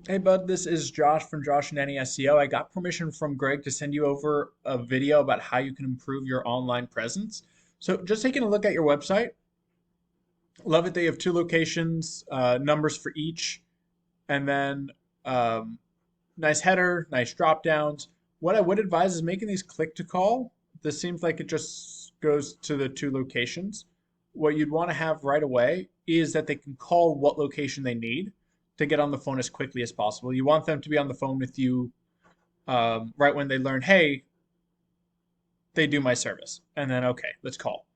Hey bud, this is Josh from Josh and Danny SEO. I got permission from Greg to send you over a video about how you can improve your online presence. So just taking a look at your website, love it that you have two locations, numbers for each, and then um, nice header, nice drop downs. What I would advise is making these click to call. This seems like it just goes to the two locations. What you'd want to have right away is that they can call what location they need to get on the phone as quickly as possible. You want them to be on the phone with you right when they learn, hey, they do my service. And then, okay, let's call.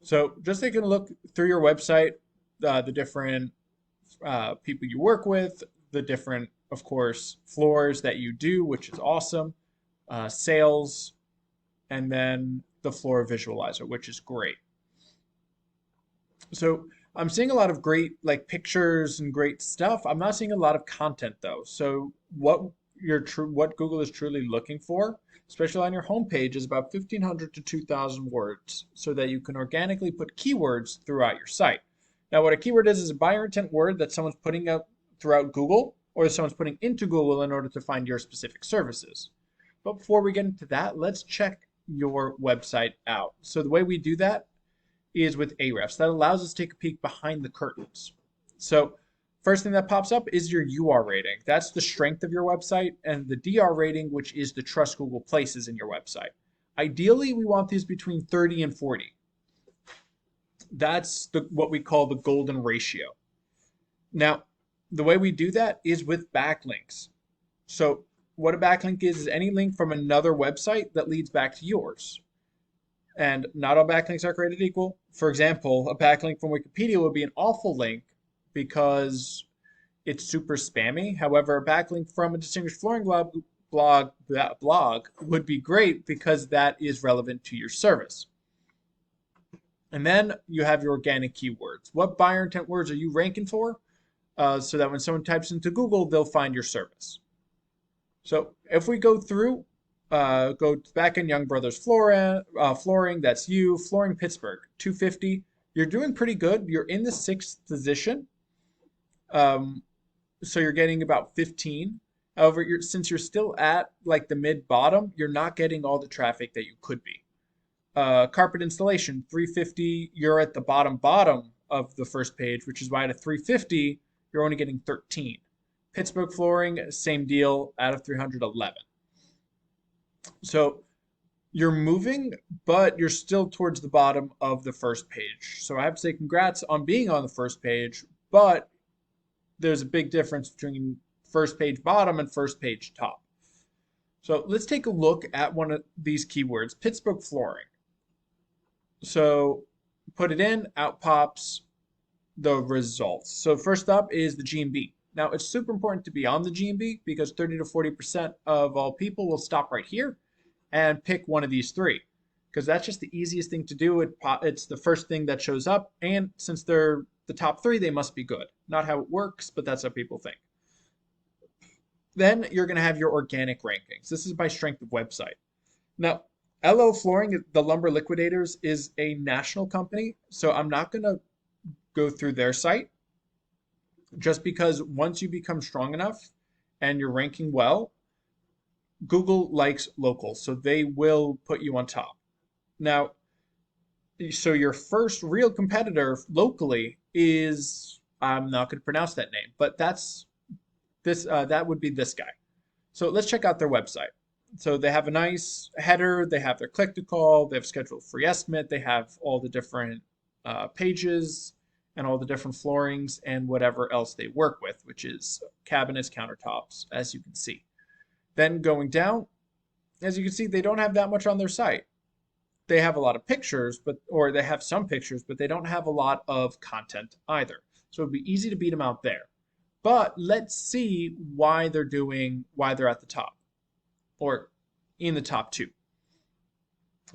So just taking a look through your website, the different people you work with, the different, of course, floors that you do, which is awesome, sales, and then the floor visualizer, which is great. So I'm seeing a lot of great like pictures and great stuff. I'm not seeing a lot of content though. So what Google is truly looking for, especially on your homepage, is about 1,500 to 2,000 words so that you can organically put keywords throughout your site. Now, what a keyword is a buyer intent word that someone's putting out throughout Google or someone's putting into Google in order to find your specific services. But before we get into that, let's check your website out. So the way we do that is with Ahrefs. That allows us to take a peek behind the curtains. So first thing that pops up is your UR rating. That's the strength of your website, and the DR rating, which is the trust Google places in your website. Ideally, we want these between 30 and 40. That's what we call the golden ratio. Now, the way we do that is with backlinks. So what a backlink is any link from another website that leads back to yours. And not all backlinks are created equal. For example, a backlink from Wikipedia would be an awful link because it's super spammy. However, a backlink from a distinguished flooring blog would be great because that is relevant to your service. And then you have your organic keywords. What buyer intent words are you ranking for? So that when someone types into Google, they'll find your service. So if we go through, go back in Young Brothers Flooring, that's you. Flooring Pittsburgh, 250. You're doing pretty good. You're in the 6th position. So you're getting about 15. However, since you're still at like the mid bottom, you're not getting all the traffic that you could be. Carpet installation, 350. You're at the bottom of the first page, which is why at a 350, you're only getting 13. Pittsburgh Flooring, same deal, out of 311. So you're moving, but you're still towards the bottom of the first page. So I have to say congrats on being on the first page, but there's a big difference between first page bottom and first page top. So let's take a look at one of these keywords, Pittsburgh Flooring. So put it in, out pops the results. So first up is the GMB. Now it's super important to be on the GMB because 30 to 40% of all people will stop right here and pick one of these three because that's just the easiest thing to do. It's the first thing that shows up, and since they're the top three, they must be good. Not how it works, but that's how people think. Then you're going to have your organic rankings. This is by strength of website. Now, LO Flooring, the Lumber Liquidators, is a national company, so I'm not going to go through their site just because once you become strong enough and you're ranking well, Google likes local, so they will put you on top. Now, so your first real competitor locally is, I'm not going to pronounce that name, but that would be this guy. So let's check out their website. So they have a nice header, they have their click to call, they have scheduled free estimate, they have all the different pages and all the different floorings and whatever else they work with, which is cabinets, countertops, as you can see. Then going down, as you can see, they don't have that much on their site. They have a lot of pictures, or they have some pictures, but they don't have a lot of content either. So it'd be easy to beat them out there. But let's see why they're at the top, or in the top two.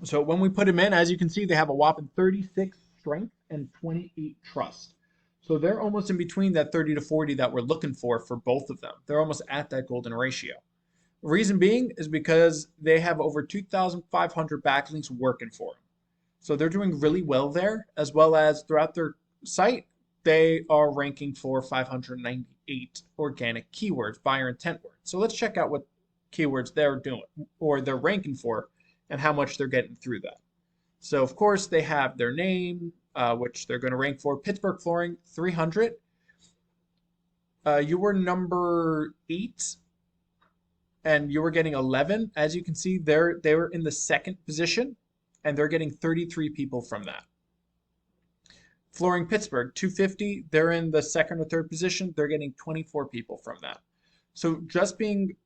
So when we put them in, as you can see, they have a whopping 36 strength and 28 trust. So they're almost in between that 30 to 40 that we're looking for both of them. They're almost at that golden ratio. Reason being is because they have over 2,500 backlinks working for them. So they're doing really well there, as well as throughout their site, they are ranking for 598 8 organic keywords, buyer intent words. So let's check out what keywords they're doing or they're ranking for and how much they're getting through that. So of course they have their name, which they're going to rank for. Pittsburgh Flooring, 300. You were number 8 and you were getting 11. As you can see, they were in the second position and they're getting 33 people from that. Flooring Pittsburgh, 250. They're in the second or third position. They're getting 24 people from that. So just being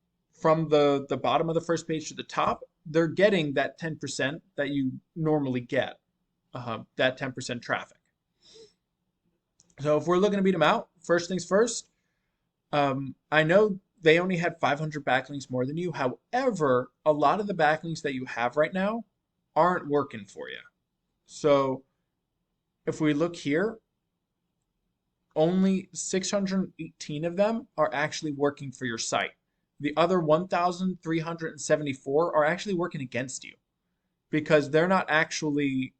from the bottom of the first page to the top, they're getting that 10% that you normally get, that 10% traffic. So if we're looking to beat them out, first things first, I know they only had 500 backlinks more than you. However, a lot of the backlinks that you have right now aren't working for you. So if we look here, only 618 of them are actually working for your site. The other 1,374 are actually working against you because they're not actually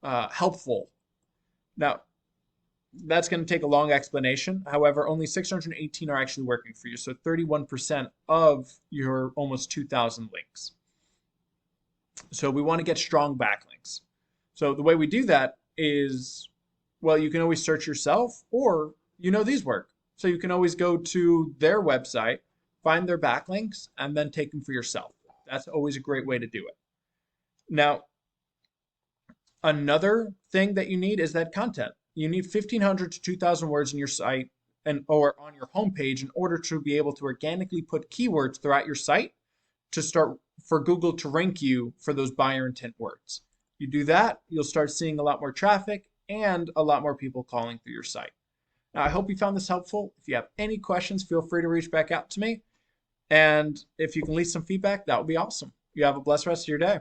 helpful. Now, that's going to take a long explanation. However, only 618 are actually working for you. So 31% of your almost 2,000 links. So we want to get strong backlinks. So the way we do that is, well, you can always search yourself, or these work. So you can always go to their website, find their backlinks, and then take them for yourself. That's always a great way to do it. Now, another thing that you need is that content. You need 1,500 to 2,000 words in your site or on your homepage in order to be able to organically put keywords throughout your site to start for Google to rank you for those buyer intent words. You do that, you'll start seeing a lot more traffic and a lot more people calling through your site. Now, I hope you found this helpful. If you have any questions, feel free to reach back out to me. And if you can leave some feedback, that would be awesome. You have a blessed rest of your day.